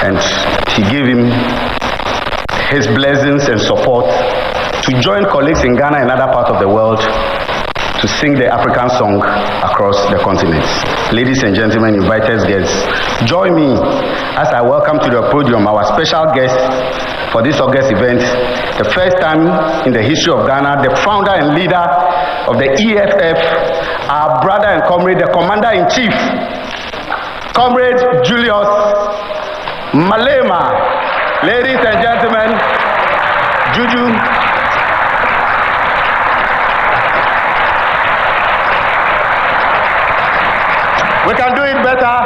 and he gave him his blessings and support to join colleagues in Ghana and other parts of the world to sing the African song across the continent. Ladies and gentlemen, invited guests, join me as I welcome to the podium our special guest for this August event, the first time in the history of Ghana, the founder and leader of the EFF, our brother and comrade, the commander-in-chief, Comrade Julius Malema. Ladies and gentlemen, Juju. We can do it better.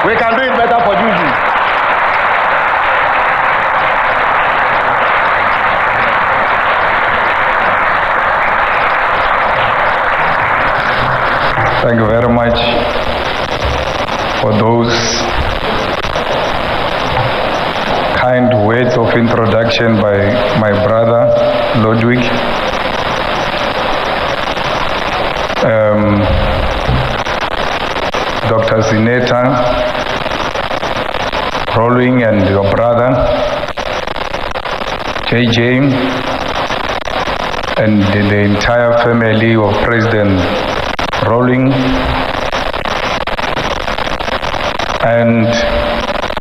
We can do it better for Juju. Thank you very much for those kind words of introduction by my brother Ludwig. Dr. Zineta, Rolling, and your brother JJ, and the entire family of President Rolling, and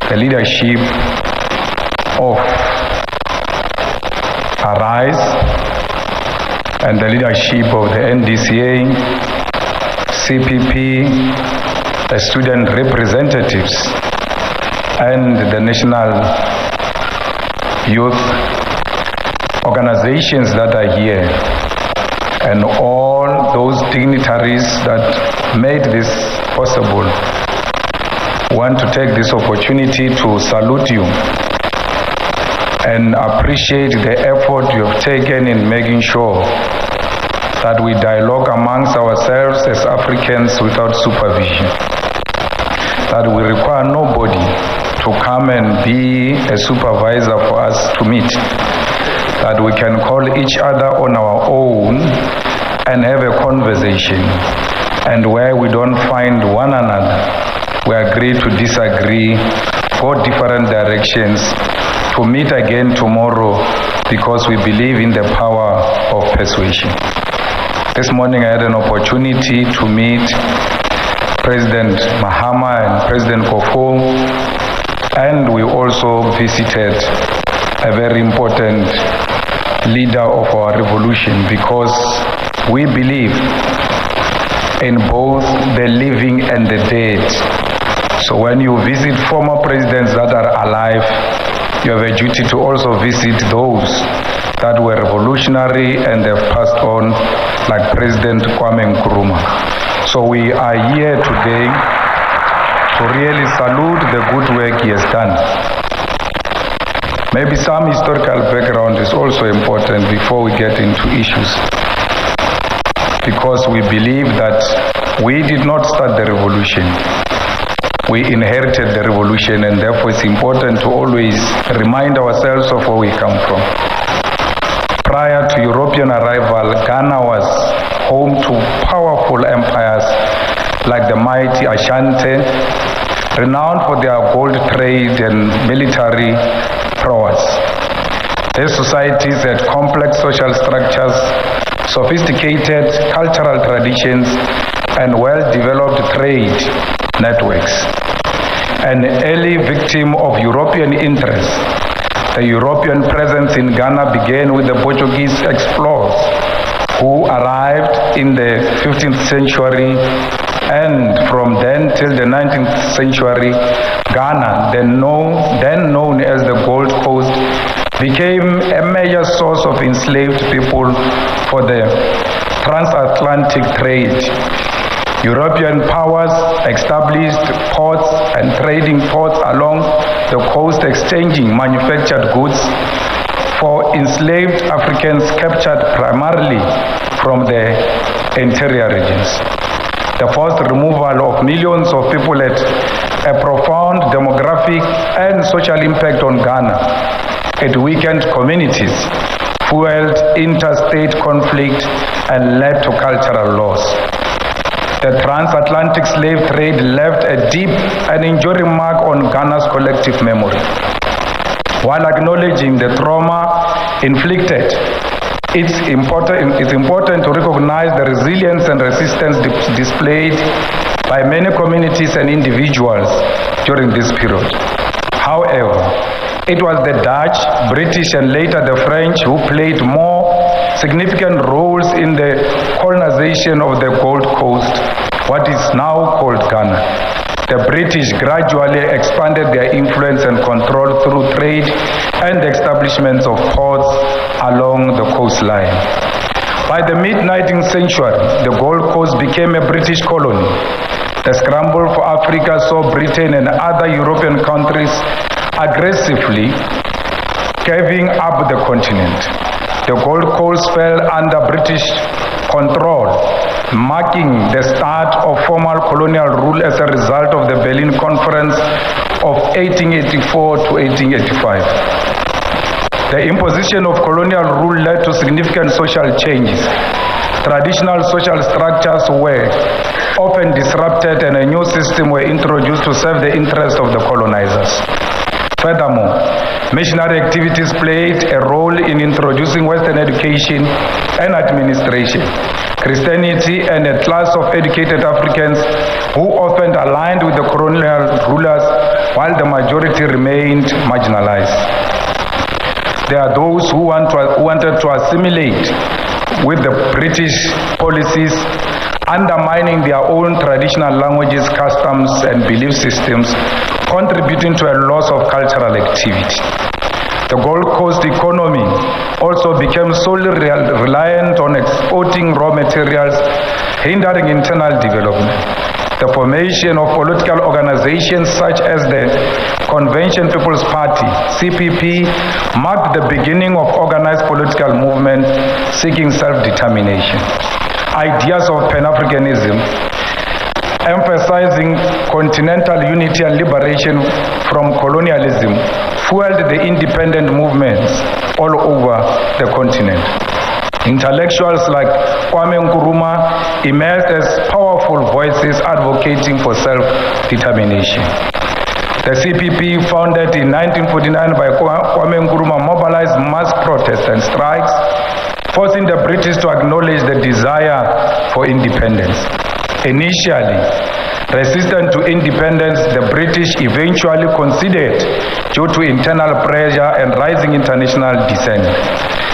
the leadership of Arise, and the leadership of the NDCA, CPP, the student representatives, and the national youth organizations that are here, and all those dignitaries that made this possible. I want to take this opportunity to salute you and appreciate the effort you have taken in making sure that we dialogue amongst ourselves as Africans without supervision, that we require nobody to come and be a supervisor for us to meet, that we can call each other on our own and have a conversation, and where we don't find one another, we agree to disagree, go different directions, to meet again tomorrow, because we believe in the power of persuasion. This morning I had an opportunity to meet President Mahama and President Kofo, and we also visited a very important leader of our revolution, because we believe in both the living and the dead. So when you visit former presidents that are alive, you have a duty to also visit those that were revolutionary and have passed on, like President Kwame Nkrumah. So we are here today to really salute the good work he has done. Maybe some historical background is also important before we get into issues, because we believe that we did not start the revolution. We inherited the revolution, and therefore it's important to always remind ourselves of where we come from. Prior to European arrival, Ghana was home to powerful empires like the mighty Ashanti, renowned for their gold trade and military prowess. These societies had complex social structures, sophisticated cultural traditions, and well-developed trade networks. An early victim of European interests, the European presence in Ghana began with the Portuguese explorers who arrived in the 15th century, and from then till the 19th century, Ghana, then known as the Gold Coast, became a major source of enslaved people for the transatlantic trade. European powers established ports and trading ports along the coast, exchanging manufactured goods for enslaved Africans captured primarily from the interior regions. The forced removal of millions of people had a profound demographic and social impact on Ghana. It weakened communities, fueled interstate conflict, and led to cultural loss. The transatlantic slave trade left a deep and enduring mark on Ghana's collective memory. While acknowledging the trauma inflicted, it's important to recognize the resilience and resistance displayed by many communities and individuals during this period. However, it was the Dutch, British, and later the French who played more significant roles in the colonization of the Gold Coast, what is now called Ghana. The British gradually expanded their influence and control through trade and the establishment of ports along the coastline. By the mid-19th century, the Gold Coast became a British colony. The scramble for Africa saw Britain and other European countries aggressively carving up the continent. The Gold Coast fell under British control, marking the start of formal colonial rule as a result of the Berlin Conference of 1884 to 1885. The imposition of colonial rule led to significant social changes. Traditional social structures were often disrupted and a new system were introduced to serve the interests of the colonizers. Furthermore, missionary activities played a role in introducing Western education and administration. Christianity and a class of educated Africans who often aligned with the colonial rulers while the majority remained marginalized. There are those who wanted to assimilate with the British policies, undermining their own traditional languages, customs, and belief systems, contributing to a loss of cultural activity. The Gold Coast economy also became solely reliant on exporting raw materials, hindering internal development. The formation of political organizations such as the Convention People's Party, CPP, marked the beginning of organized political movement seeking self-determination. Ideas of Pan-Africanism, emphasizing continental unity and liberation from colonialism, fueled the independent movements all over the continent. Intellectuals like Kwame Nkrumah emerged as powerful voices advocating for self-determination. The CPP, founded in 1949 by Kwame Nkrumah, mobilized mass protests and strikes, forcing the British to acknowledge the desire for independence. Initially resistant to independence, the British eventually conceded due to internal pressure and rising international dissent.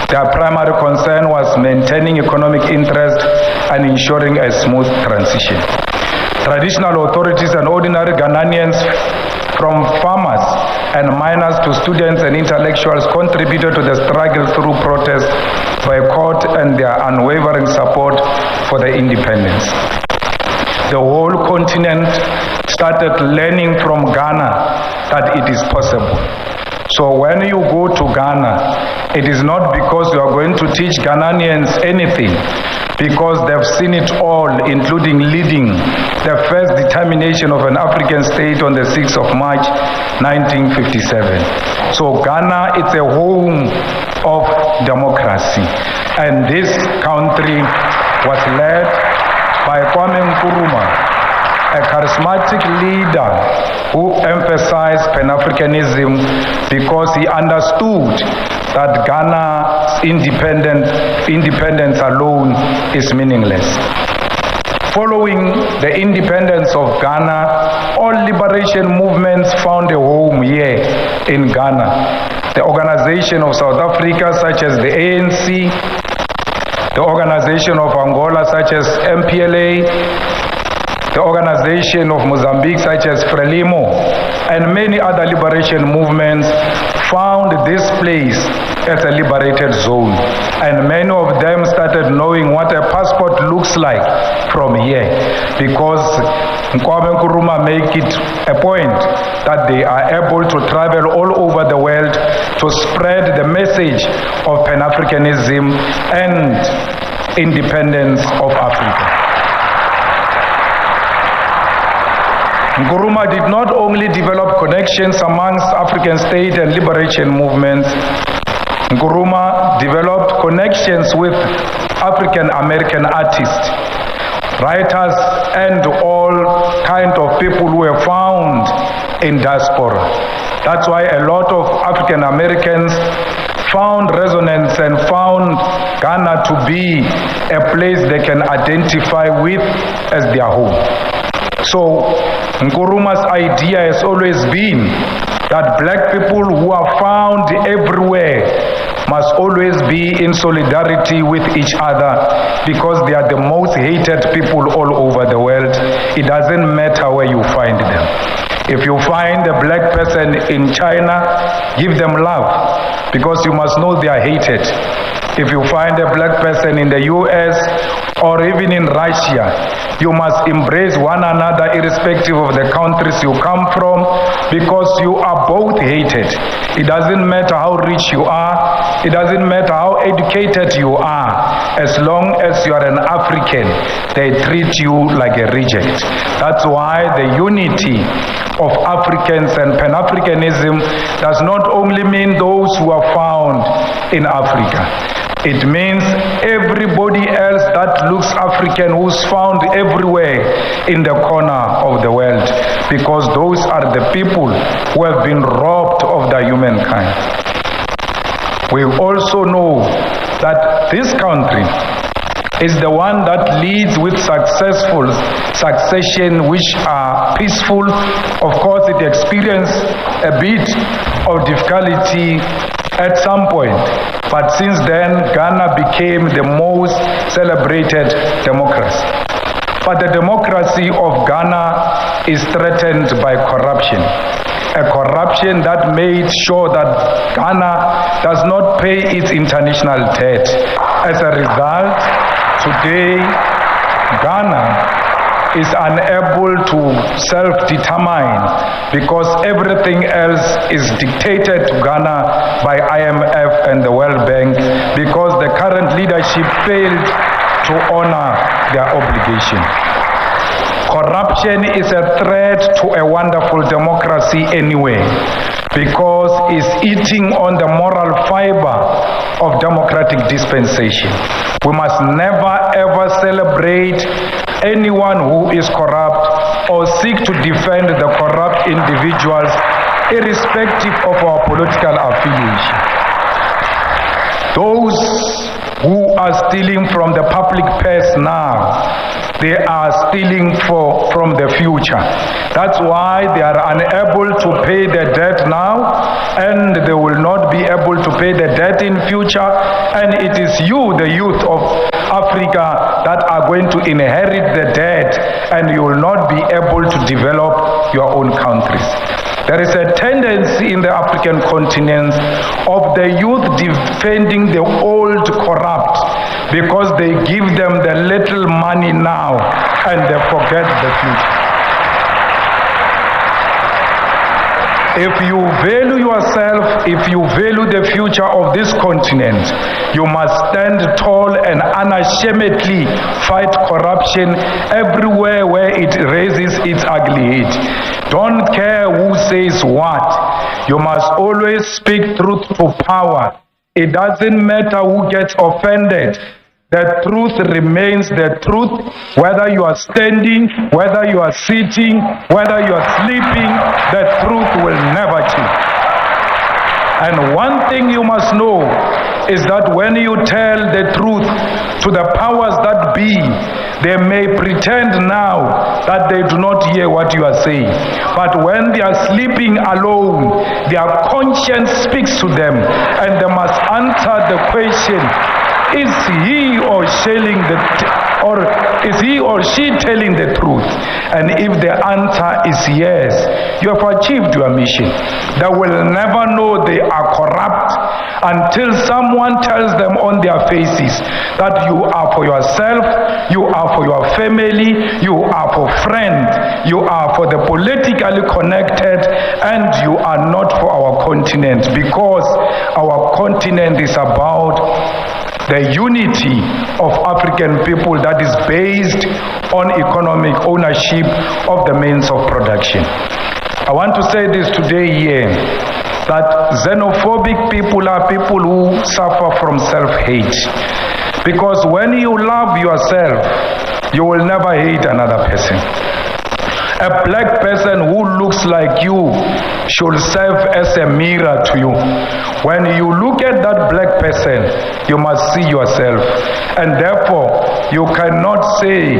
Their primary concern was maintaining economic interest and ensuring a smooth transition. Traditional authorities and ordinary Ghanaians, from farmers and miners to students and intellectuals, contributed to the struggle through protest, boycott, and their unwavering support for the independence. The whole continent started learning from Ghana that it is possible. So when you go to Ghana, it is not because you are going to teach Ghanaians anything, because they've seen it all, including leading the first determination of an African state on the 6th of March 1957. So Ghana is a home of democracy, and this country was led by Kwame Nkrumah, a charismatic leader who emphasized Pan-Africanism because he understood that Ghana's independence alone is meaningless. Following the independence of Ghana, all liberation movements found a home here in Ghana. The organization of South Africa, such as the ANC, the organization of Angola, such as MPLA, the organization of Mozambique, such as Frelimo, and many other liberation movements found this place as a liberated zone. And many of them started knowing what a passport looks like from here, because Kwame Nkrumah make it a point that they are able to travel all over the world to spread the message of Pan-Africanism and independence of Africa. Nkrumah did not only develop connections amongst African state and liberation movements, Nkrumah developed connections with African American artists writers, and all kind of people who were found in diaspora. That's why a lot of African Americans found resonance and found Ghana to be a place they can identify with as their home. So Nkuruma's idea has always been that black people who are found everywhere must always be in solidarity with each other, because they are the most hated people all over the world. It doesn't matter where you find them. If you find a black person in China, give them love, because you must know they are hated. If you find a black person in the US or even in Russia, you must embrace one another irrespective of the countries you come from, because you are both hated. It doesn't matter how rich you are, it doesn't matter how educated you are, as long as you are an African, they treat you like a reject. That's why the unity of Africans and Pan-Africanism does not only mean those who are found in Africa. It means everybody else that looks African who's found everywhere in the corner of the world, because those are the people who have been robbed of their humankind. We also know that this country is the one that leads with successful succession which are peaceful. Of course, it experienced a bit of difficulty at some point, but since then Ghana became the most celebrated democracy. But the democracy of Ghana is threatened by corruption, a corruption that made sure that Ghana does not pay its international debt. As a result, today Ghana is unable to self-determine, because everything else is dictated to Ghana by IMF and the World Bank, because the current leadership failed to honor their obligation. Corruption is a threat to a wonderful democracy anyway, because it's eating on the moral fiber of democratic dispensation. We must never ever celebrate anyone who is corrupt or seek to defend the corrupt individuals, irrespective of our political affiliation. Those who are stealing from the public purse now, they are stealing from the future. That's why they are unable to pay the debt now, and they will not be able to pay the debt in future. And it is you, the youth of Africa, that are going to inherit the debt, and you will not be able to develop your own countries. There is a tendency in the African continent of the youth defending the old corrupt, because they give them the little money now and they forget the future. If you value yourself, if you value the future of this continent, you must stand tall and unashamedly fight corruption everywhere where it raises its ugly head. Don't care who says what. You must always speak truth to power. It doesn't matter who gets offended. The truth remains the truth, whether you are standing, whether you are sitting, whether you are sleeping, the truth will never change. And one thing you must know is that when you tell the truth to the powers that be, they may pretend now that they do not hear what you are saying. But when they are sleeping alone, their conscience speaks to them, and they must answer the question, is he or she telling the truth? And if the answer is yes, you have achieved your mission. They will never know they are corrupt until someone tells them on their faces that you are for yourself, you are for your family, you are for friends, you are for the politically connected, and you are not for our continent, because our continent is about the unity of African people that is based on economic ownership of the means of production. I want to say this today here, that xenophobic people are people who suffer from self-hate. Because when you love yourself, you will never hate another person. A black person who looks like you should serve as a mirror to you. When you look at that black person, you must see yourself. And therefore, you cannot say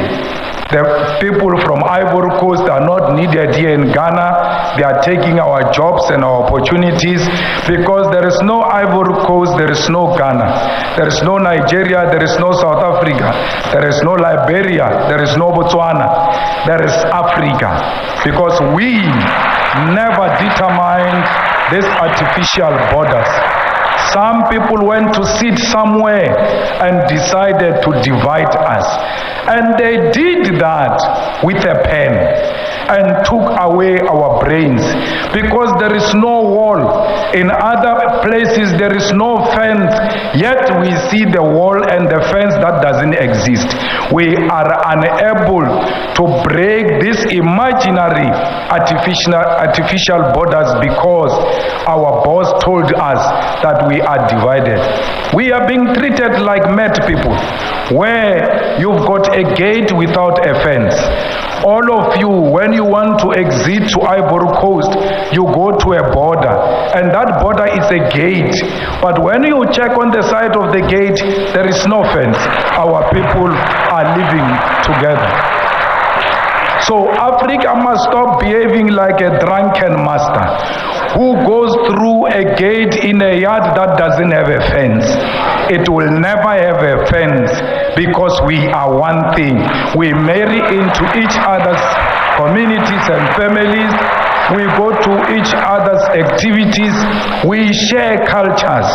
the people from Ivory Coast are not needed here in Ghana. They are taking our jobs and our opportunities, because there is no Ivory Coast, there is no Ghana. There is no Nigeria, there is no South Africa. There is no Liberia, there is no Botswana. There is Africa. Because we never determined these artificial borders. Some people went to sit somewhere and decided to divide us. And they did that with a pen and took away our brains, because there is no wall. In other places there is no fence, yet we see the wall and the fence that doesn't exist. We are unable to break these imaginary artificial borders, because our boss told us that we are divided. We are being treated like mad people, where you've got a gate without a fence. All of you, when you want to exit to Ivory Coast, you go to a border, and that border is a gate. But when you check on the side of the gate, there is no fence. Our people are living together. So Africa must stop behaving like a drunken master who goes through a gate in a yard that doesn't have a fence. It will never have a fence, because we are one thing. We marry into each other's communities and families. We go to each other's activities. We share cultures.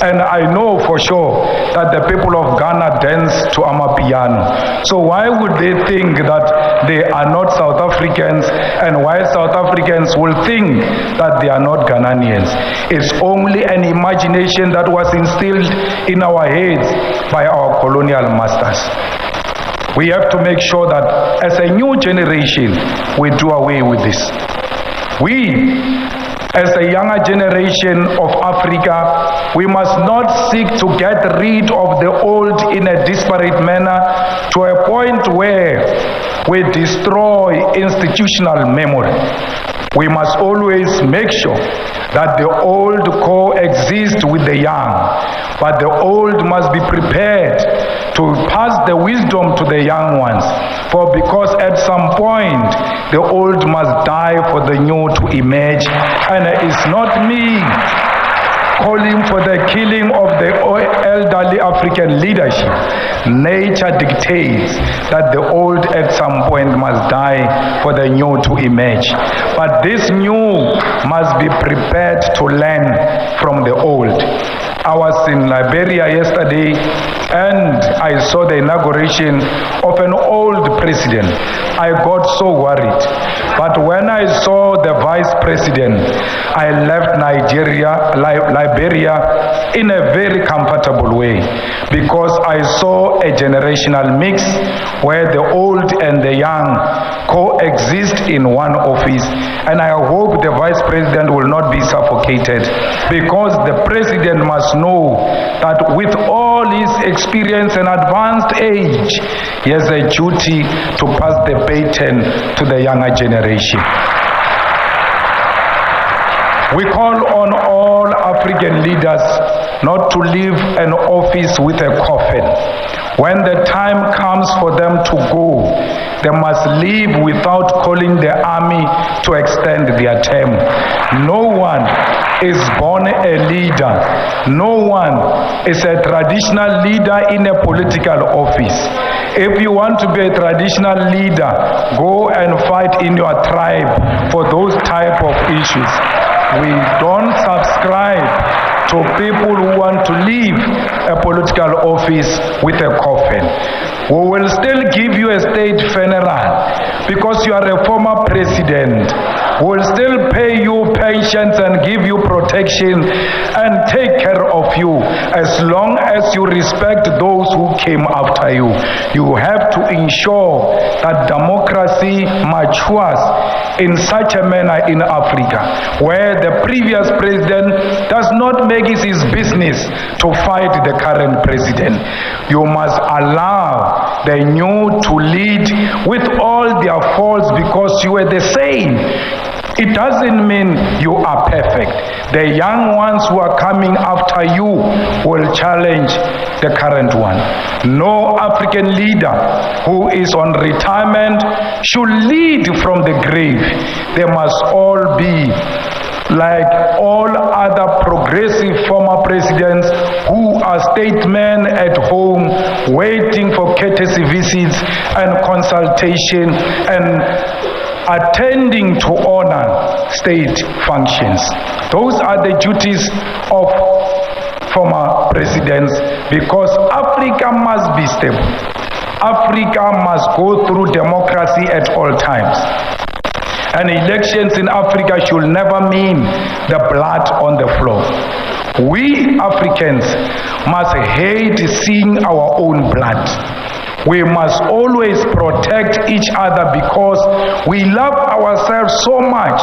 And I know for sure that the people of Ghana dance to Amapiano. So why would they think that they are not South Africans, and why South Africans will think that they are not Ghanaians? It's only an imagination that was instilled in our heads by our colonial masters. We have to make sure that as a new generation, we do away with this. We, as a younger generation of Africa, we must not seek to get rid of the old in a disparate manner to a point where we destroy institutional memory. We must always make sure that the old coexist with the young, but the old must be prepared to pass the wisdom to the young ones. For because at some point the old must die for the new to emerge, and it's not me calling for the killing of the elderly African leadership. Nature dictates that the old at some point must die for the new to emerge. But this new must be prepared to learn from the old. I was in Liberia yesterday, and I saw the inauguration of an old president. I got so worried. But when I saw the vice president, I left Liberia in a very comfortable way, because I saw a generational mix where the old and the young coexist in one office. And I hope the vice president will not be suffocated, because the president must know that with all his experience and advanced age, he has a duty to pass the baton to the younger generation. We call on all African leaders not to leave an office with a coffin. When the time comes for them to go, they must leave without calling the army to extend their term. No one is born a leader. No one is a traditional leader in a political office. If you want to be a traditional leader, go and fight in your tribe for those type of issues. We don't subscribe to people who want to leave a political office with a coffin. We will still give you a state funeral because you are a former president. We will still pay you pensions and give you protection and take care of you as long as you respect those who came after you. You have to ensure that democracy matures in such a manner in Africa, where the previous president does not make it his business to fight the current president. You must allow the new to lead with all their faults because you are the same. It doesn't mean you are perfect. The young ones who are coming after you will challenge the current one. No African leader who is on retirement should lead from the grave. They must all be like all other progressive former presidents who are statesmen at home waiting for courtesy visits and consultation and attending to honor state functions. Those are the duties of former presidents, because Africa must be stable. Africa must go through democracy at all times. And elections in Africa should never mean the blood on the floor. We Africans must hate seeing our own blood. We must always protect each other because we love ourselves so much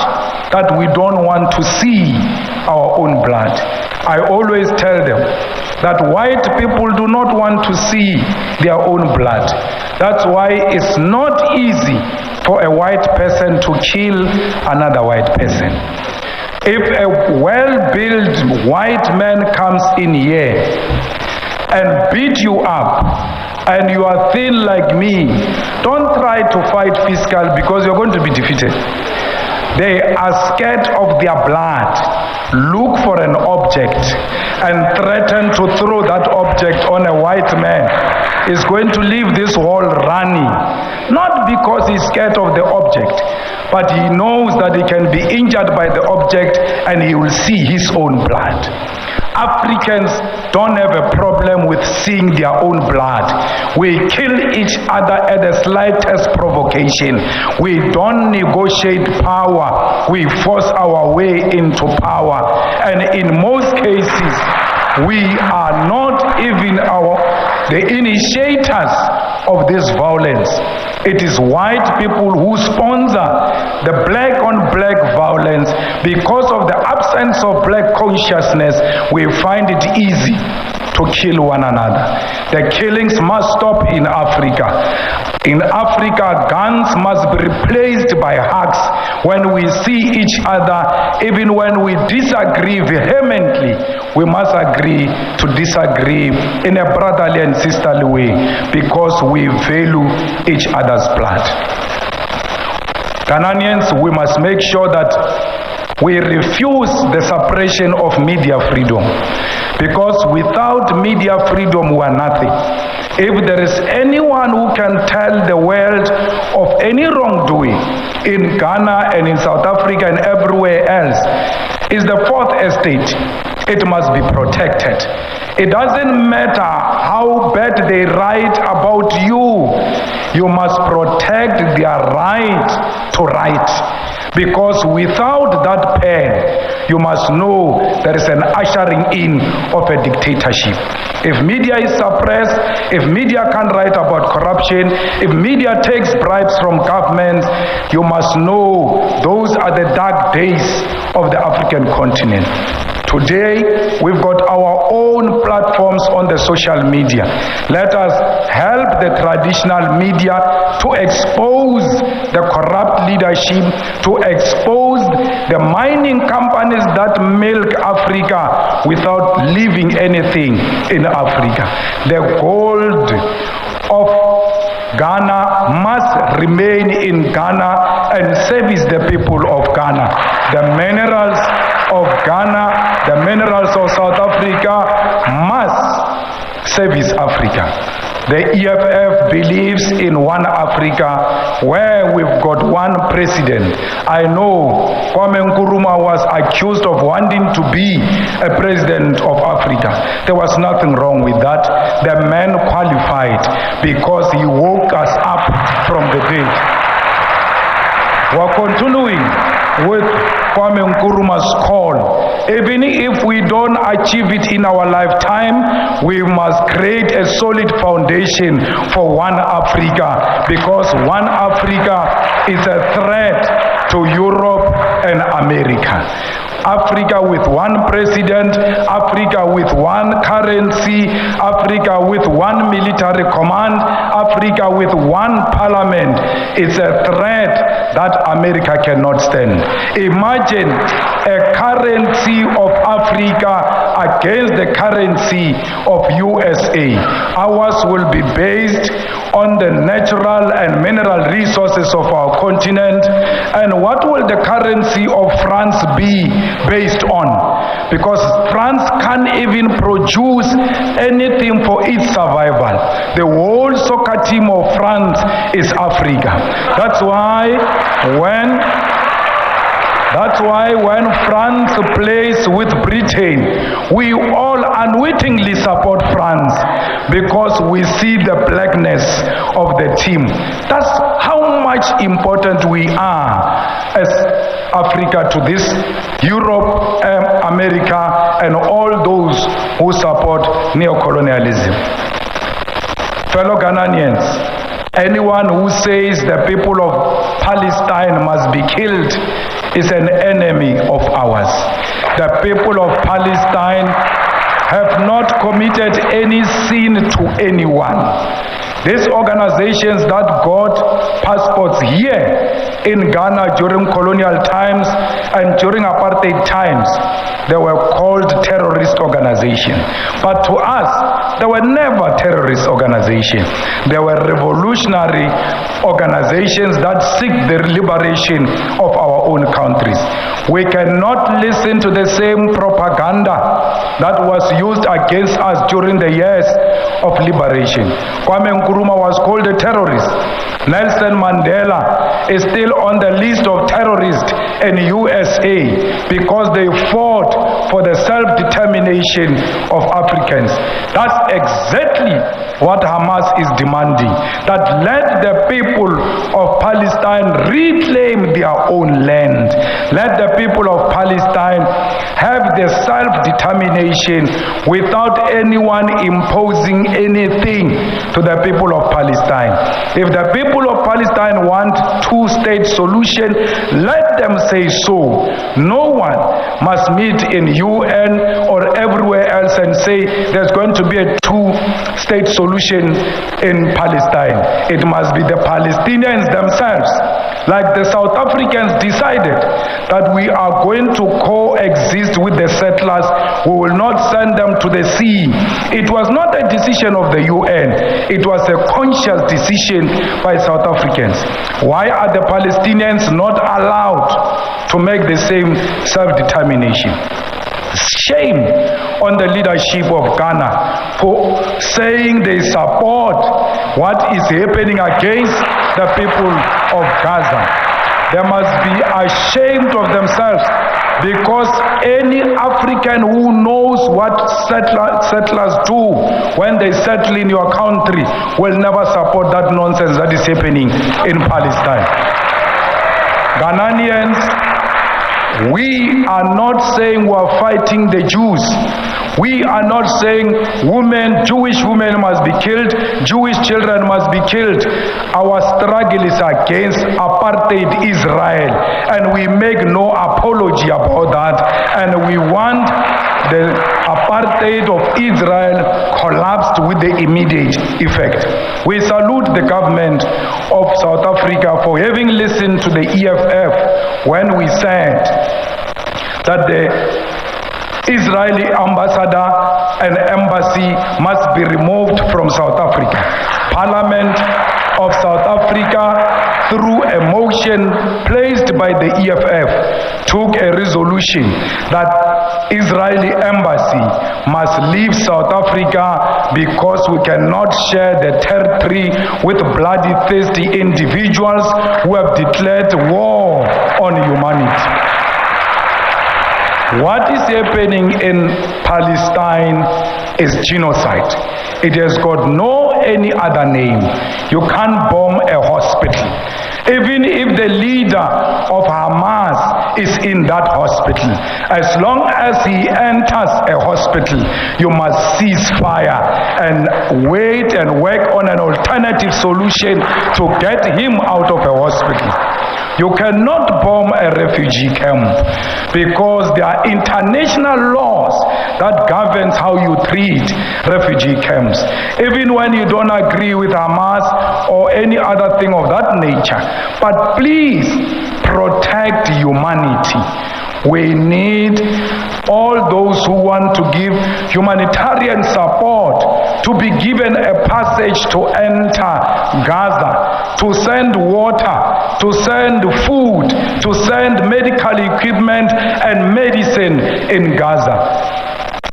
that we don't want to see our own blood. I always tell them that white people do not want to see their own blood. That's why it's not easy for a white person to kill another white person. If a well-built white man comes in here and beat you up and you are thin like me, don't try to fight fiscal because you're going to be defeated. They are scared of their blood. Look for an object and threaten to throw that object on a white man. Is going to leave this wall running, not because he's scared of the object, but he knows that he can be injured by the object and he will see his own blood. Africans don't have a problem with seeing their own blood. We kill each other at the slightest provocation. We don't negotiate power. We force our way into power. And in most cases, we are not even the initiators of this violence. It is white people who sponsor the black on black violence. Because of the absence of black consciousness, we find it easy to kill one another. The killings must stop in Africa. In Africa, guns must be replaced by hugs when we see each other. Even when we disagree vehemently, we must agree to disagree in a brotherly and sisterly way because we value each other's blood. Ghanaians, we must make sure that we refuse the suppression of media freedom, because without media freedom, we are nothing. If there is anyone who can tell the world of any wrongdoing in Ghana and in South Africa and everywhere else, is the fourth estate. It must be protected. It doesn't matter how bad they write about you. You must protect their right to write. Because without that pen, you must know there is an ushering in of a dictatorship. If media is suppressed, if media can't write about corruption, if media takes bribes from governments, you must know those are the dark days of the African continent. Today, we've got our own platforms on the social media. Let us help the traditional media to expose the corrupt leadership, to expose the mining companies that milk Africa without leaving anything in Africa. The gold of Ghana must remain in Ghana and service the people of Ghana. The minerals of Ghana, the minerals of South Africa must service Africa. The EFF believes in one Africa where we've got one president. I know Kwame Nkrumah was accused of wanting to be a president of Africa. There was nothing wrong with that. The man qualified because he woke us up from the dead. We're continuing with Kwame Nkrumah. Nkuru must call. Even if we don't achieve it in our lifetime, we must create a solid foundation for one Africa, because one Africa is a threat to Europe and America. Africa with one president, Africa with one currency, Africa with one military command, Africa with one parliament is a threat that America cannot stand. Imagine a currency of Africa against the currency of USA. Ours will be based on the natural and mineral resources of our continent. And what will the currency of France be based on? Because France can't even produce anything for its survival. The whole soccer team of France is Africa. That's why when France plays with Britain, we all unwittingly support France because we see the blackness of the team. That's how much important we are as Africa to this Europe, America, and all those who support neocolonialism. Fellow Ghanaians, anyone who says the people of Palestine must be killed is an enemy of ours. The people of Palestine have not committed any sin to anyone. These organizations that got passports here in Ghana during colonial times and during apartheid times, they were called terrorist organizations. But to us, they were never terrorist organizations. They were revolutionary organizations that seek the liberation of our own countries. We cannot listen to the same propaganda that was used against us during the years of liberation. Kwame Nkrumah was called a terrorist. Nelson Mandela is still on the list of terrorists in USA because they fought for the self-determination of Africans. That's exactly what Hamas is demanding. That let the people of Palestine reclaim their own land. Let the people of Palestine have the self-determination without anyone imposing anything to the people of Palestine. If the people of Palestine want two-state solution, let them say so. No one must meet in UN or everywhere else and say there's going to be a two-state solution in Palestine. It must be the Palestinians themselves, like the South Africans decided that we are going to coexist with the settlers. We will not send them to the sea. It was not a decision of the UN. It was a conscious decision by South Africans. Why are the Palestinians not allowed to make the same self-determination? Shame on the leadership of Ghana for saying they support what is happening against the people of Gaza. They must be ashamed of themselves, because any African who knows what settlers do when they settle in your country will never support that nonsense that is happening in Palestine. Ghanaians, we are not saying we are fighting the Jews. We are not saying Jewish women must be killed, Jewish children must be killed. Our struggle is against apartheid Israel, and we make no apology about that, and we want the apartheid of Israel collapsed with the immediate effect. We salute the government of South Africa for having listened to the EFF when we said that the Israeli ambassador and embassy must be removed from South Africa. Parliament of South Africa, through a motion placed by the EFF, took a resolution that Israeli embassy must leave South Africa because we cannot share the territory with bloody, thirsty individuals who have declared war on humanity. What is happening in Palestine is genocide. It has got no any other name. You can't bomb a hospital. Even if the leader of Hamas is in that hospital, as long as he enters a hospital, you must cease fire and wait and work on an alternative solution to get him out of a hospital. You cannot bomb a refugee camp because there are international laws that governs how you treat refugee camps. Even when you don't agree with Hamas or any other thing of that nature. But please protect humanity. We need all those who want to give humanitarian support to be given a passage to enter Gaza, to send water, to send food, to send medical equipment and medicine in Gaza.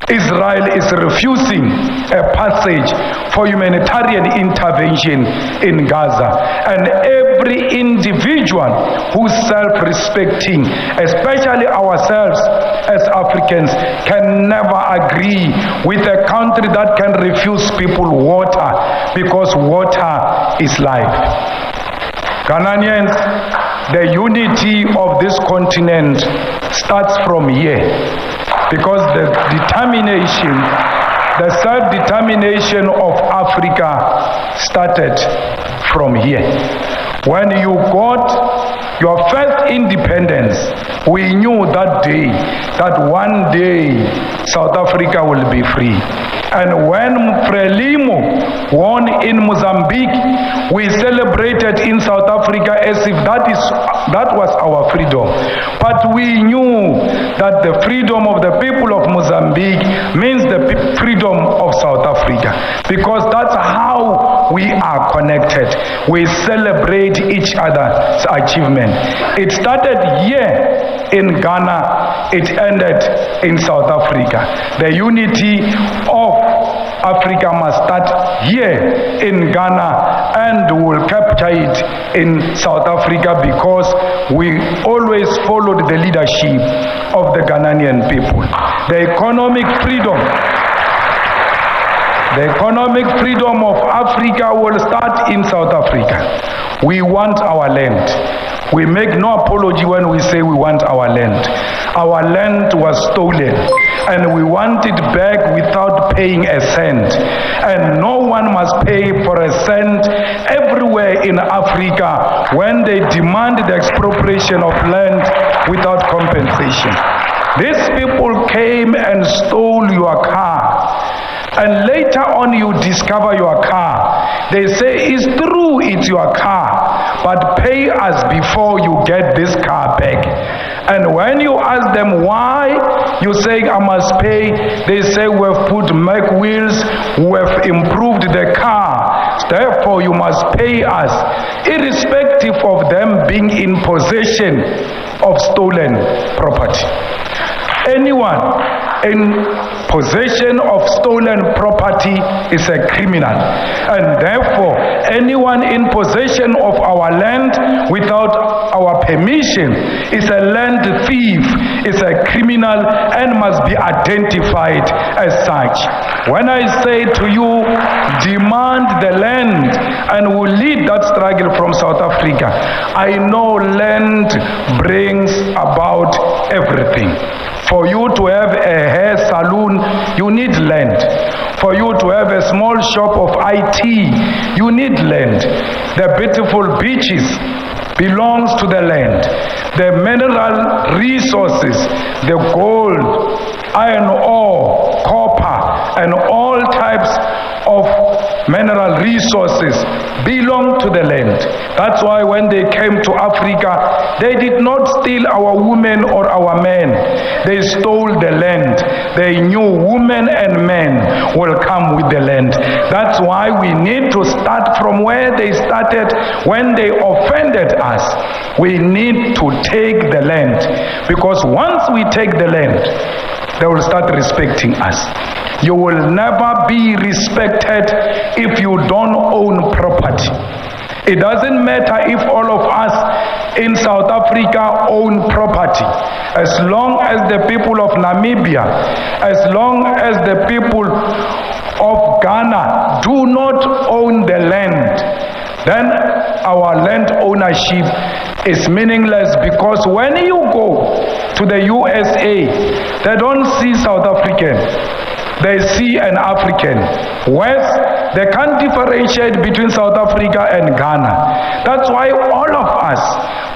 Israel is refusing a passage for humanitarian intervention in Gaza. And every individual who's self-respecting, especially ourselves as Africans, can never agree with a country that can refuse people water, because water is life. Ghanaians, the unity of this continent starts from here. Because the determination, the self-determination of Africa started from here. When you got your first independence, we knew that day, that one day South Africa will be free. And when Frelimo won in Mozambique, we celebrated in South Africa as if that was our freedom. But we knew that the freedom of the people of Mozambique means the freedom of South Africa, because that's how we are connected. We celebrate each other's achievement. It started here in Ghana, it ended in South Africa. The unity of Africa must start here in Ghana, and will capture it in South Africa, because we always followed the leadership of the Ghanaian people. The economic freedom of Africa will start in South Africa. We want our land. We make no apology when we say we want our land. Our land was stolen, and we want it back without paying a cent. And no one must pay for a cent everywhere in Africa when they demand the expropriation of land without compensation. These people came and stole your car. And later on you discover your car. They say, it's true, it's your car, but pay us before you get this car back. And when you ask them why, you say, I must pay. They say, we have put Mac wheels, we have improved the car, therefore you must pay us, irrespective of them being in possession of stolen property. Anyone in possession of stolen property is a criminal, and therefore anyone in possession of our land without our permission is a land thief, is a criminal, and must be identified as such. When I say to you, demand the land, and will lead that struggle from South Africa, I know land brings about everything. For you to have a hair salon, you need land. For you to have a small shop of IT, you need land. The beautiful beaches belongs to the land. The mineral resources, the gold, iron ore, copper, and all types of mineral resources belong to the land. That's why when they came to Africa, they did not steal our women or our men. They stole the land. They knew women and men will come with the land. That's why we need to start from where they started when they offended us. We need to take the land, because once we take the land, they will start respecting us. You will never be respected if you don't own property. It doesn't matter if all of us in South Africa own property. As long as the people of Namibia, as long as the people of Ghana do not own the land, then our land ownership is meaningless, because when you go to the USA, they don't see South African, they see an African. West, they can't differentiate between South Africa and Ghana. That's why all of us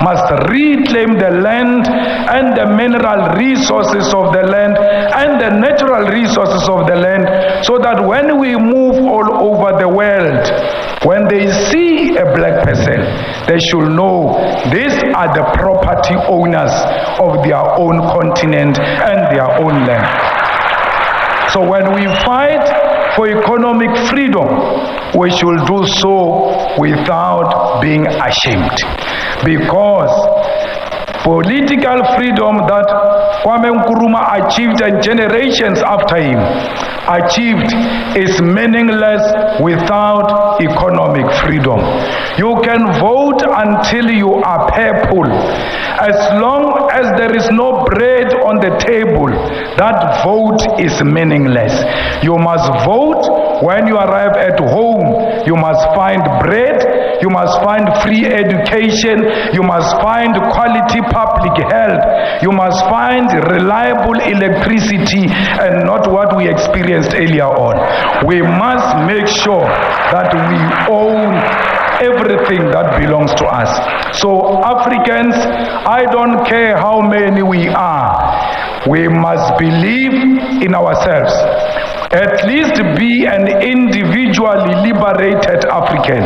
must reclaim the land and the mineral resources of the land and the natural resources of the land, so that when we move all over the world, when they see a black person, they should know these are the property owners of their own continent and their own land. So when we fight for economic freedom, we should do so without being ashamed. Because political freedom that Kwame Nkrumah achieved and generations after him achieved is meaningless without economic freedom. You can vote until you are purple. As long as there is no bread on the table, that vote is meaningless. You must vote when you arrive at home. You must find bread, you must find free education, you must find quality public health, you must find reliable electricity, and not what we experienced earlier on. We must make sure that we own everything that belongs to us. So Africans, I don't care how many we are, we must believe in ourselves. At least be an individually liberated African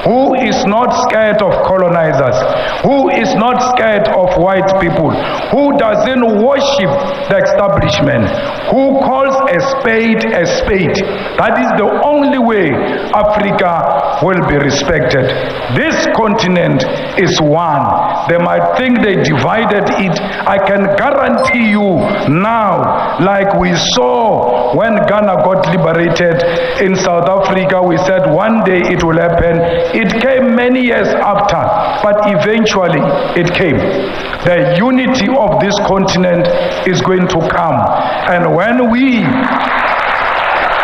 who is not scared of colonizers, who is not scared of white people, who doesn't worship the establishment, who calls a spade a spade. That is the only way Africa will be respected. This continent is one. They might think they divided it. I can guarantee you now, like we saw when Ghana got liberated in South Africa, we said one day it will happen. It came many years after, but eventually it came. The unity of this continent is going to come. And when we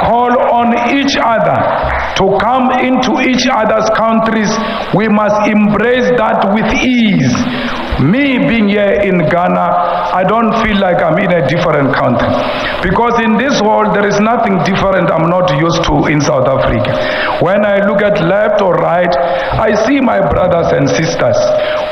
call on each other to come into each other's countries, we must embrace that with ease. Me being here in Ghana, I don't feel like I'm in a different country, because in this world there is nothing different I'm not used to in South Africa. When I look at left or right, I see my brothers and sisters.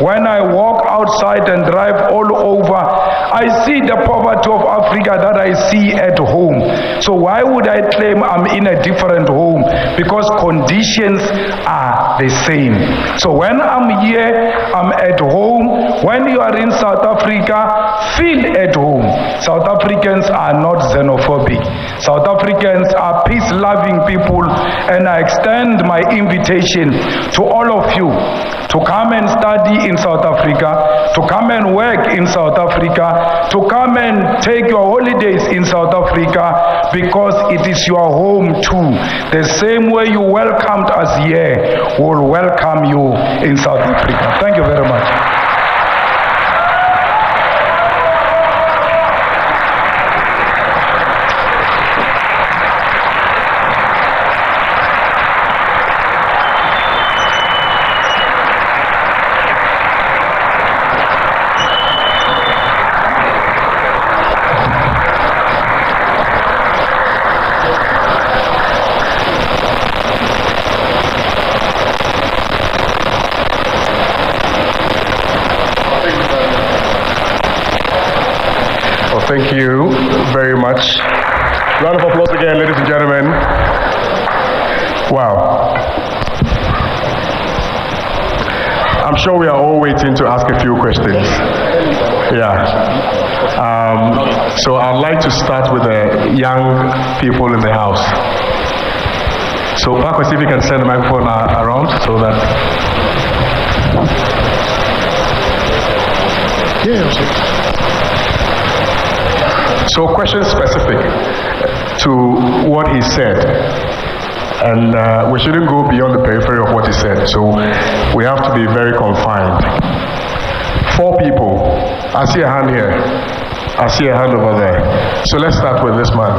When I walk outside and drive all over, I see the poverty of Africa that I see at home. So why would I claim I'm in a different home? Because conditions are the same. So when I'm here, I'm at home. When you are in South Africa, feel at home. South Africans are not xenophobic. South Africans are peace-loving people, and I extend my invitation to all of you to come and study in South Africa, to come and work in South Africa, to come and take your holidays in South Africa, because it is your home too. The same way you welcomed us here, we'll welcome you in South Africa. Thank you very much. Thank you very much. Round of applause again, ladies and gentlemen. Wow. I'm sure we are all waiting to ask a few questions. Yeah. So I'd like to start with the young people in the house. So Paco, see if you can send the microphone around so that... Yeah, so question specific to what he said, and we shouldn't go beyond the periphery of what he said, so we have to be very confined. 4 people. I see a hand here, I see a hand over there. So let's start with this man.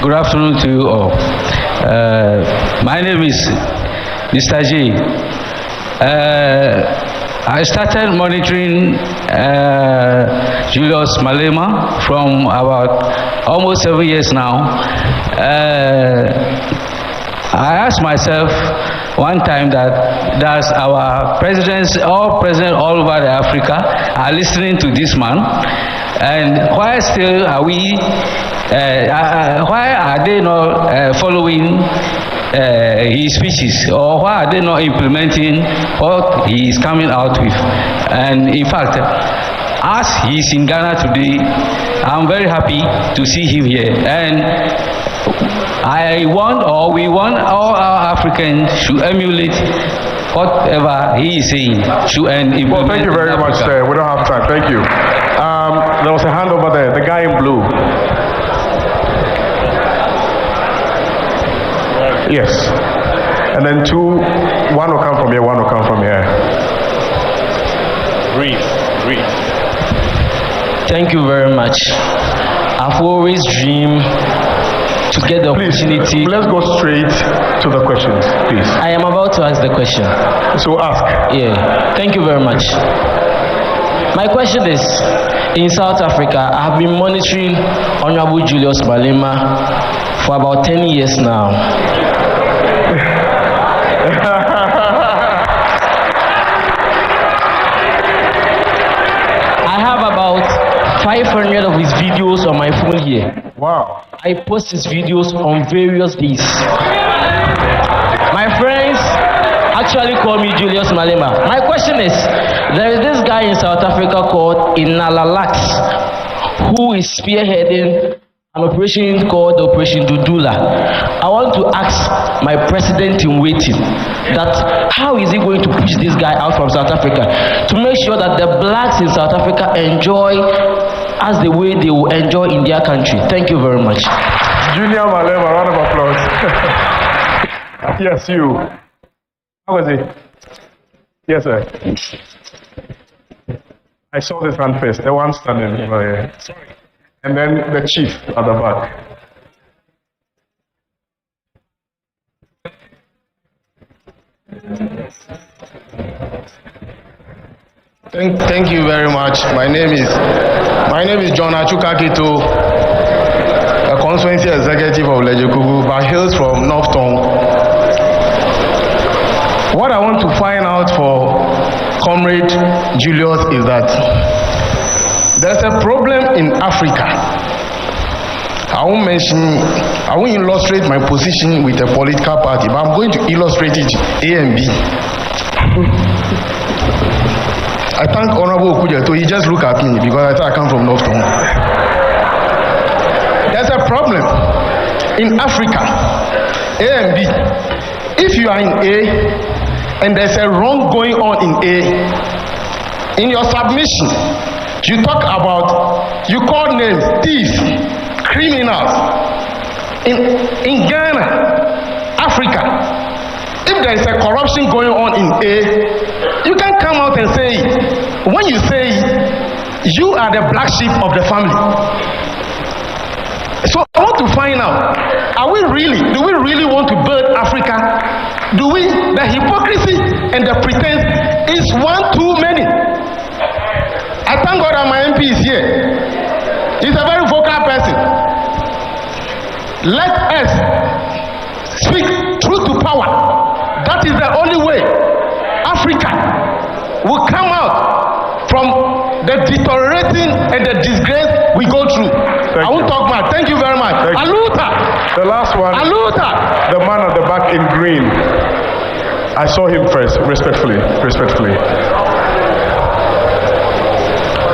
Good afternoon to you all. My name is Mr. J. I started monitoring Julius Malema from about almost 7 years now. I asked myself one time that does our presidents, all presidents all over Africa are listening to this man, and why still are we? Why are they not following his speeches, or why are they not implementing what he is coming out with? And in fact, as he is in Ghana today, I'm very happy to see him here, and I want, or we want, all our Africans to emulate whatever he is saying and implement. Well, thank you very much, sir. We don't have time. Thank you. There was a hand over there, the guy in blue. Yes. And then one will come from here, one will come from here. Brief. Thank you very much. I've always dreamed to get the opportunity. Let's go straight to the questions, please. I am about to ask the question. So ask. Yeah. Thank you very much. My question is, in South Africa, I have been monitoring Honorable Julius Malema for about 10 years now. I have about 500 of his videos on my phone here. Wow. I post his videos on various days. My friends actually call me Julius Malema. My question is, there is this guy in South Africa called Inalalax who is spearheading an operation called Operation Dudula. I want to ask my president in waiting that how is he going to push this guy out from South Africa to make sure that the blacks in South Africa enjoy as the way they will enjoy in their country. Thank you very much. Junior Malema, round of applause. Yes, you. How was it? Yes, sir. I saw this hand first, the one standing over here. And then the chief at the back. Thank you very much. My name is John Achukakito, a constituency executive of Lejekugu, but hails from North Tongue. What I want to find out for Comrade Julius is that there's a problem in Africa. I won't illustrate my position with a political party, but I'm going to illustrate it A and B. I thank Honorable Okujeto. He just look at me because I thought I come from North Tongue. There's a problem in Africa, A and B. If you are in A and there's a wrong going on in A, in your submission, you talk about, you call names, thieves, criminals. In Ghana, Africa, if there is a corruption going on in A, you can come out and say it. When you say it, you are the black sheep of the family. So I want to find out, do we really want to build Africa? The hypocrisy and the pretense is one too many. I thank God that my MP is here. He's a very vocal person. Let us speak truth to power. That is the only way Africa will come out from the deteriorating and the disgrace we go through. I won't talk much. Thank you very much. Aluta. The last one. Aluta. The man at the back in green. I saw him first. Respectfully.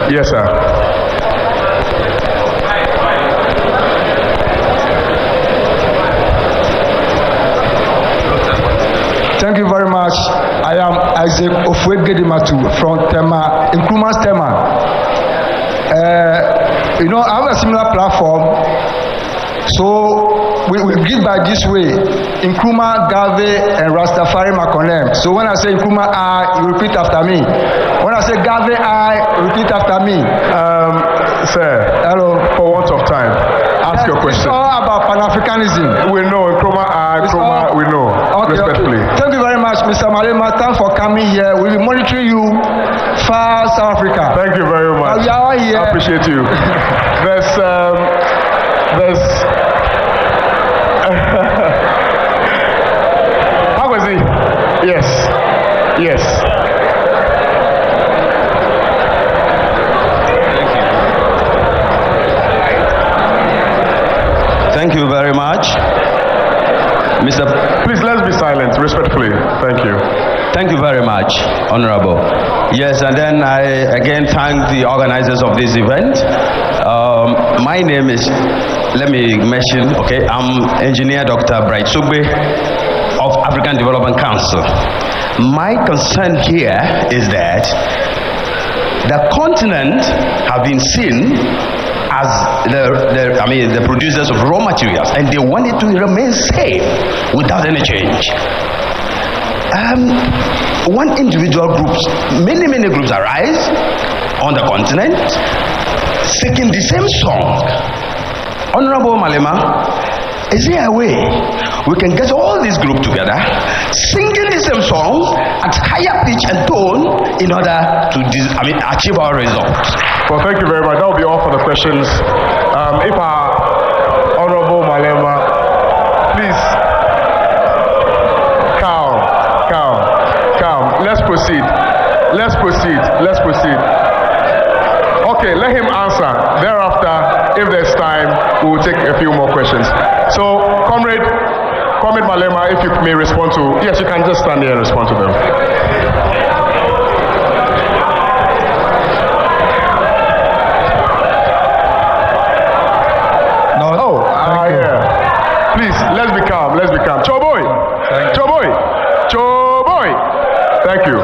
Yes, sir. Thank you very much. I am Isaac Ofwegedimatu from Tema, Nkrumah's Tema. I have a similar platform. So we give by this way: Nkrumah, Gave, and Rastafari Makonem. So when I say Nkrumah, I, you repeat after me. When I say Gave, I, repeat after me. Sir, hello. For want of time, ask ask your question. It's all about Pan-Africanism. We know, Nkrumah, we know. Respectfully. Okay. Thank you very much, Mr. Malema. Thanks for coming here. We'll be monitoring you far South Africa. Thank you very much. We are all here. I appreciate you. There's how was he? Yes. Thank you very much. Mr. Please, let's be silent, respectfully. Thank you. Thank you very much, Honorable. Yes, and then I again thank the organizers of this event. My name is, let me mention, okay, I'm Engineer Dr. Bright Sugbe of African Development Council. My concern here is that the continent have been seen as the producers of raw materials, and they want it to remain safe without any change. One individual groups, many groups arise on the continent seeking the same song. Honorable Malema, is there a way we can get all these groups together, singing the same song at higher pitch and tone in order to achieve our results? Well, thank you very much. That will be all for the questions. If our Honorable Malema, please, calm. Let's proceed. Okay, let him answer. Thereafter, if there's time, we will take a few more questions. So, Comrade Malema, if you may respond to, yes, you can just stand here and respond to them. Yeah. Please, let's be calm. Choboy. Thank you.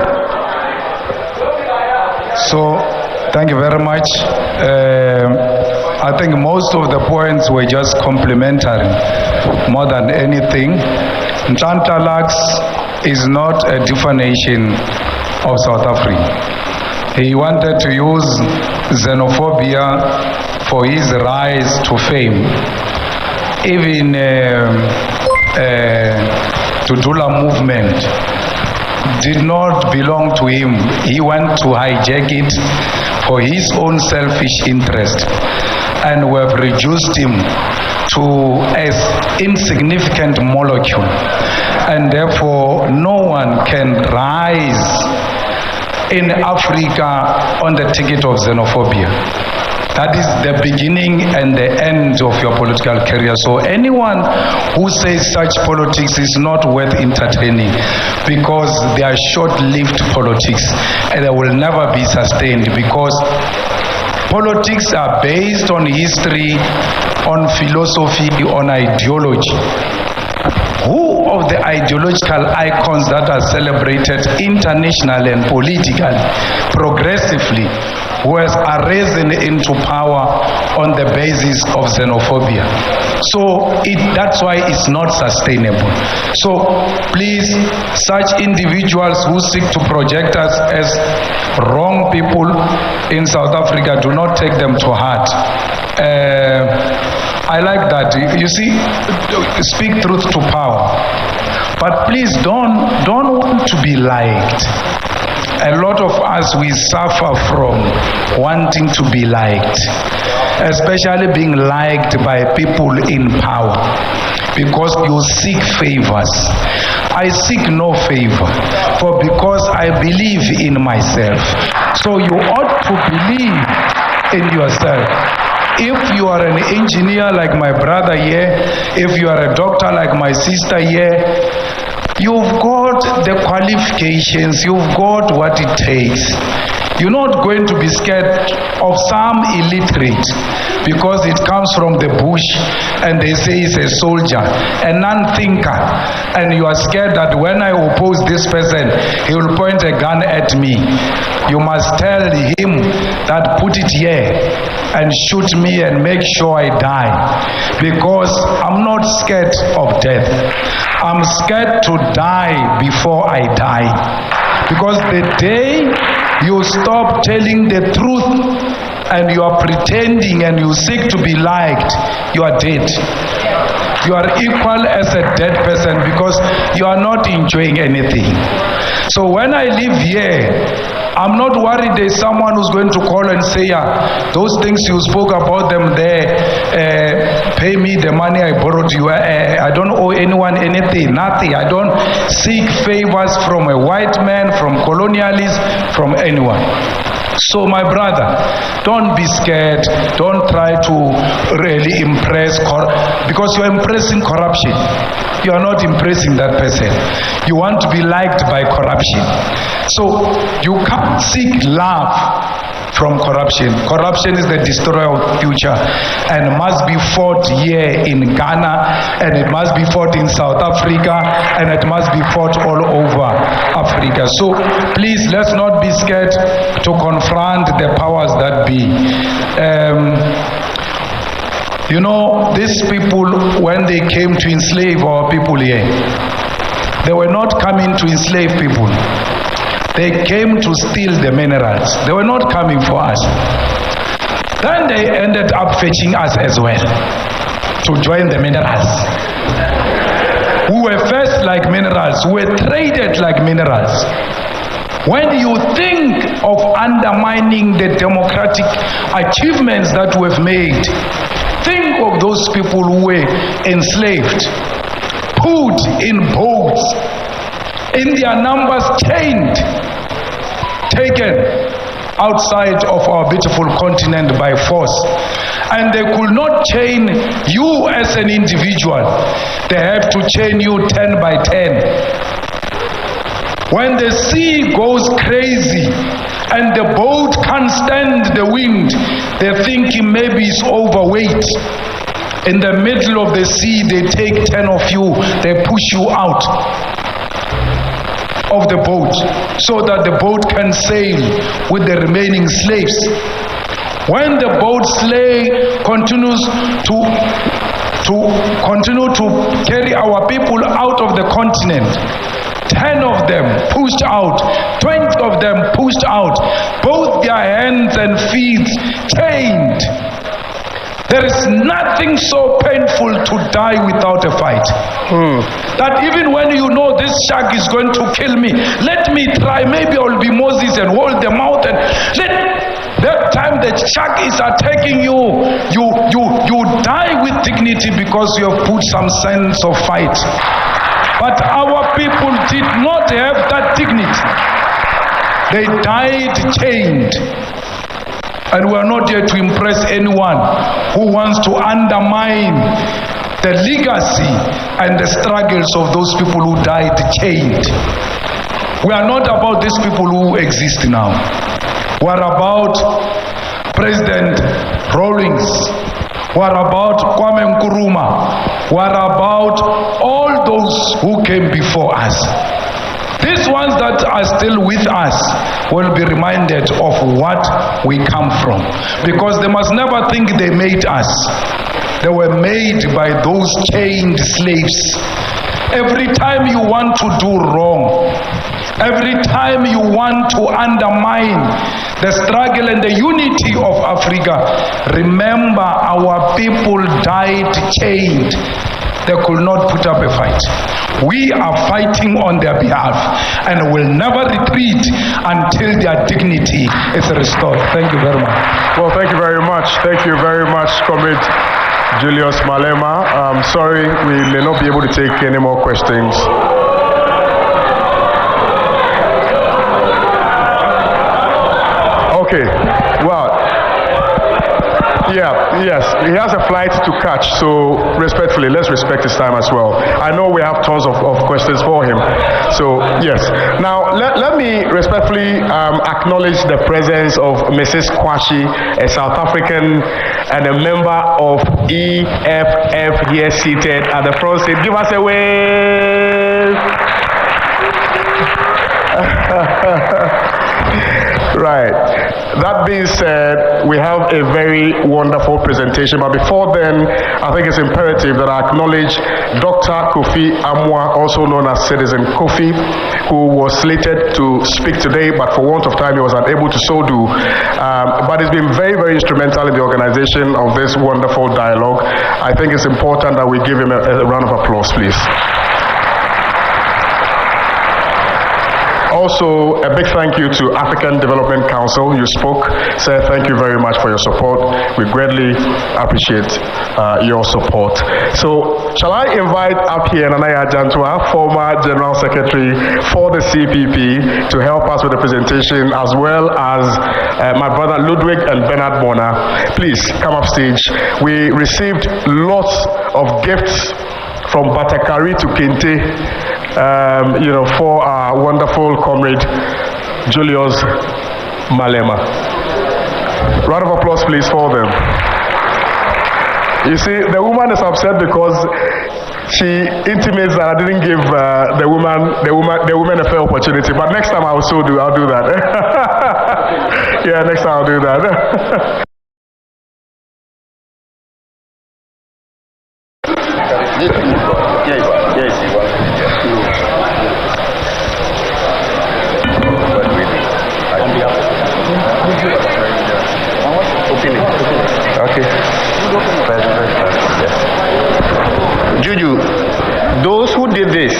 So, thank you very much. I think most of the points were just complimentary more than anything. Ntantalax is not a definition of South Africa. He wanted to use xenophobia for his rise to fame. Even Tudula movement did not belong to him. He went to hijack it for his own selfish interest, and we have reduced him to an insignificant molecule, and therefore no one can rise in Africa on the ticket of xenophobia. That is the beginning and the end of your political career. So anyone who says such politics is not worth entertaining, because they are short-lived politics and they will never be sustained, because politics are based on history, on philosophy, on ideology. Who of the ideological icons that are celebrated internationally and politically, progressively, who has arisen into power on the basis of xenophobia? So that's why it's not sustainable. So please, such individuals who seek to project us as wrong people in South Africa, do not take them to heart. I like that. You see, speak truth to power. But please don't want to be liked. A lot of us, we suffer from wanting to be liked, especially being liked by people in power, because you seek favors. I seek no favor, for because I believe in myself. So you ought to believe in yourself. If you are an engineer like my brother here, if you are a doctor like my sister here, you've got the qualifications, you've got what it takes. You're not going to be scared of some illiterate because it comes from the bush and they say he's a soldier, a non-thinker, and you are scared that when I oppose this person, he will point a gun at me. You must tell him that put it here and shoot me and make sure I die, because I'm not scared of death. I'm scared to die before I die, because the day you stop telling the truth and you are pretending and you seek to be liked, you are dead. You are equal as a dead person because you are not enjoying anything. So when I live here, I'm not worried there's someone who's going to call and say, those things you spoke about them there, pay me the money I borrowed you. I don't owe anyone anything, nothing. I don't seek favors from a white man, from colonialists, from anyone. So my brother, don't be scared. Don't try to really impress, because you're impressing corruption. You are not impressing that person. You want to be liked by corruption. So you can't seek love from corruption. Corruption is the destroyer of future and must be fought here in Ghana, and it must be fought in South Africa, and it must be fought all over Africa. So please, let's not be scared to confront the powers that be. You know, these people, when they came to enslave our people here, they were not coming to enslave people. They came to steal the minerals. They were not coming for us. Then they ended up fetching us as well to join the minerals. We were first like minerals. We were traded like minerals. When you think of undermining the democratic achievements that we've made, think of those people who were enslaved, put in boats, in their numbers chained, taken outside of our beautiful continent by force. And they could not chain you as an individual. They have to chain you 10 by 10. When the sea goes crazy and the boat can't stand the wind, they're thinking maybe it's overweight. In the middle of the sea, they take 10 of you, they push you out of the boat so that the boat can sail with the remaining slaves. When the boat continues to carry our people out of the continent, 10 of them pushed out, 20 of them pushed out, both their hands and feet chained. There is nothing so painful to die without a fight. That even when you know this shark is going to kill me, let me try, maybe I'll be Moses and hold the mouth, and that time the shark is attacking you, you die with dignity because you have put some sense of fight. But our people did not have that dignity. They died chained. And we are not here to impress anyone who wants to undermine the legacy and the struggles of those people who died chained. We are not about these people who exist now. We are about President Rawlings. We are about Kwame Nkrumah. We are about all those who came before us. These ones that are still with us will be reminded of what we come from, because they must never think they made us. They were made by those chained slaves. Every time you want to do wrong, every time you want to undermine the struggle and the unity of Africa, remember our people died chained. They could not put up a fight. We are fighting on their behalf and will never retreat until their dignity is restored. Thank you very much. Well, thank you very much. Thank you very much, Comrade Julius Malema. I'm sorry we may not be able to take any more questions. Okay, well, yes, he has a flight to catch, so respectfully, let's respect his time as well. I know we have tons of questions for him, so yes. Now, let me respectfully acknowledge the presence of Mrs. Kwashi, a South African and a member of EFF here seated at the front seat. Give us a wave. Right. That being said, we have a very wonderful presentation, but before then, I think it's imperative that I acknowledge Dr. Kofi Amwa, also known as Citizen Kofi, who was slated to speak today, but for want of time, he was unable to so do. But he's been very, very instrumental in the organization of this wonderful dialogue. I think it's important that we give him a round of applause, please. Also, a big thank you to African Development Council. You spoke, sir. Thank you very much for your support. We greatly appreciate your support. So, shall I invite up here Nanaya Jantua, former General Secretary for the CPP, to help us with the presentation, as well as my brother Ludwig and Bernard Bona. Please come up stage. We received lots of gifts from Batakari to Kente. For our wonderful comrade Julius Malema. Round of applause, please, for them. You see, the woman is upset because she intimates that I didn't give the woman a fair opportunity. But next time I'll do that. Yeah, next time I'll do that. Juju, those who did this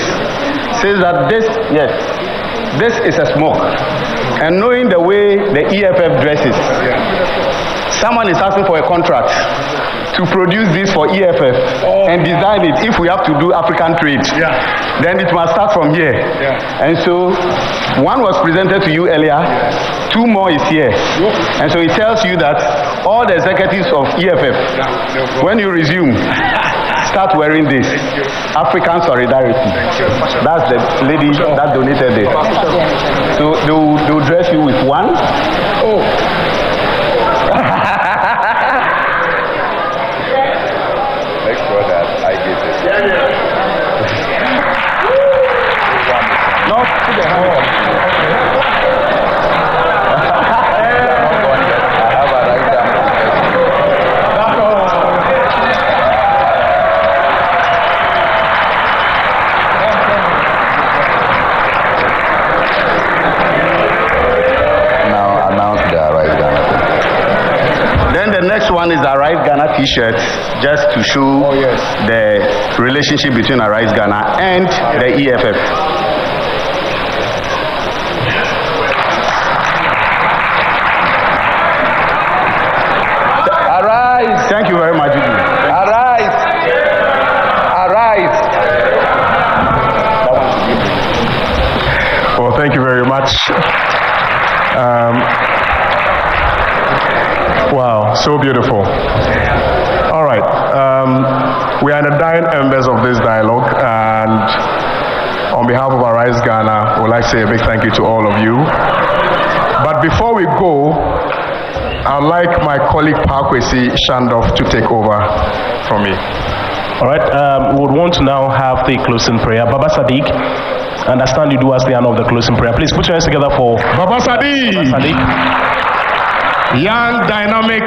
says that this is a smoke. And knowing the way the EFF dresses, someone is asking for a contract to produce this for EFF and design it. If we have to do African trade, then it must start from here. And so one was presented to you earlier, two more is here. And so it tells you that all the executives of EFF, when you resume, start wearing this. African solidarity. That's the lady that donated it. So they will dress you with one. Make sure that I get it. Not to the is the Arise Ghana t-shirt, just to show the relationship between Arise Ghana and the EFF. Arise! Thank you very much, Juju. Arise! Arise! Well, thank you very much. Wow, so beautiful. All right, we are in the dying embers of this dialogue, and on behalf of Arise Ghana, I would like to say a big thank you to all of you. But before we go, I'd like my colleague Parkwesi Shandoff to take over from me. All right, we would want to now have the closing prayer. Baba Sadiq, I understand you do us the honor of the closing prayer. Please put your hands together for Baba Sadiq. Baba Sadiq. Young, dynamic,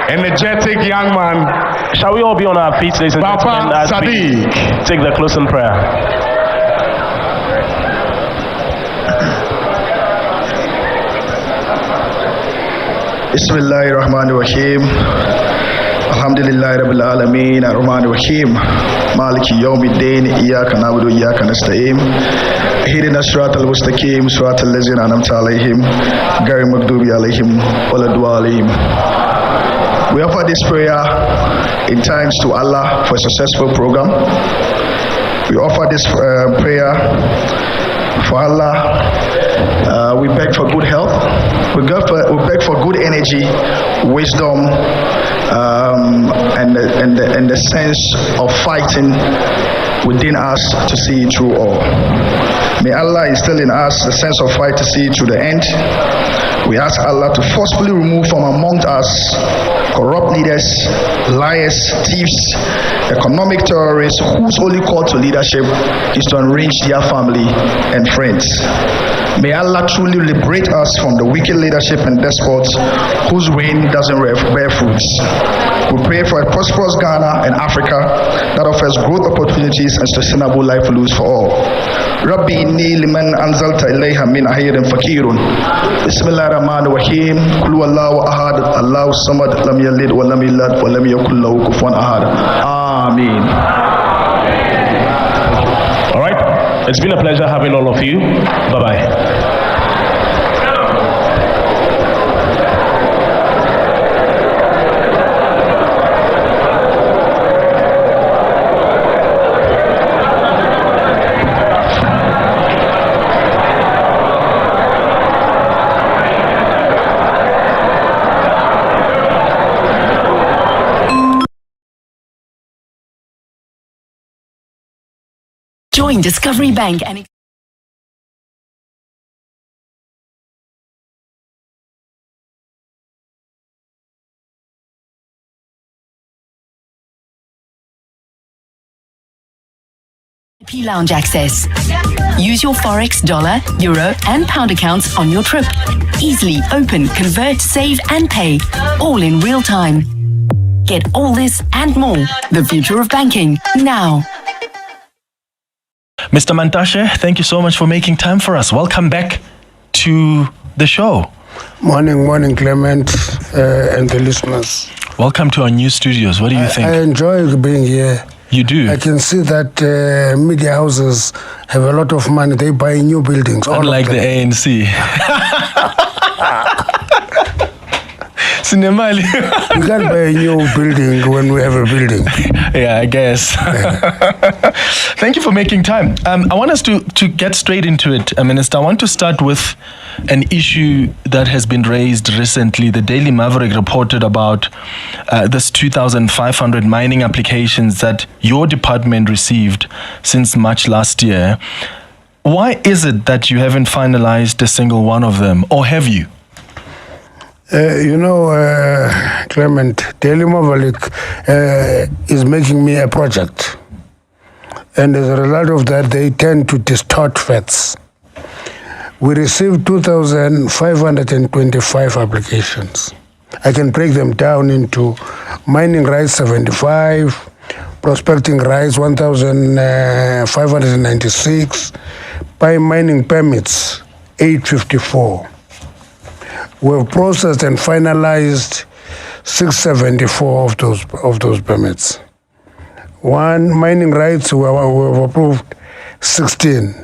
energetic young man. Shall we all be on our feet, ladies and gentlemen, as we take the closing prayer? Bismillahirrahmanirrahim. Alhamdulillahi Rabbil Alameen. Ar-Rahmanir-Rahim. Maliki Yawmiddin. Iyyaka na'budu wa iyyaka nasta'in. Ihdina as-siratal mustaqim. Siratal ladzina an'amta 'alaihim. Ghayril maghdubi 'alaihim waladdallin. We offer this prayer in thanks to Allah for a successful program. We offer this prayer for Allah. We beg for good health. We beg for good energy, wisdom, and the sense of fighting within us to see it through all. May Allah instill in us the sense of fight to see it to the end. We ask Allah to forcefully remove from among us corrupt leaders, liars, thieves, economic terrorists whose only call to leadership is to enrich their family and friends. May Allah truly liberate us from the wicked leadership and despots whose reign doesn't bear fruits. We pray for a prosperous Ghana and Africa that offers growth opportunities and sustainable livelihoods for all. Rabbi inni liman anzalta ilayha min ahirin fakirun. Bismillahir Rahmanir Rahim. Qul huwallahu ahad, Allahu samad, lam yalid wa lam yulad wa lam yakul lahu kufuwan ahad. Amen. All right. It's been a pleasure having all of you. Bye-bye. Join Discovery Bank and Lounge access. Use your Forex, dollar, euro, and pound accounts on your trip. Easily open, convert, save, and pay, all in real time. Get all this and more. The future of banking now. Mr. Mantashe, thank you so much for making time for us. Welcome back to the show. Morning, Clement, and the listeners. Welcome to our new studios. What do you think? I enjoy being here. You do? I can see that media houses have a lot of money. They buy new buildings. Unlike the ANC. Sinemali. We can't buy a new building when we have a building. Yeah, I guess. Thank you for making time. I want us to get straight into it, Minister. I want to start with an issue that has been raised recently. The Daily Maverick reported about this 2,500 mining applications that your department received since March last year. Why is it that you haven't finalized a single one of them, or have you? Clement, Daily Maverick is making me a project. And as a result of that, they tend to distort facts. We received 2,525 applications. I can break them down into mining rights 75, prospecting rights 1,596, by mining permits 854. We have processed and finalized 674 of those permits. One mining rights we have approved 16.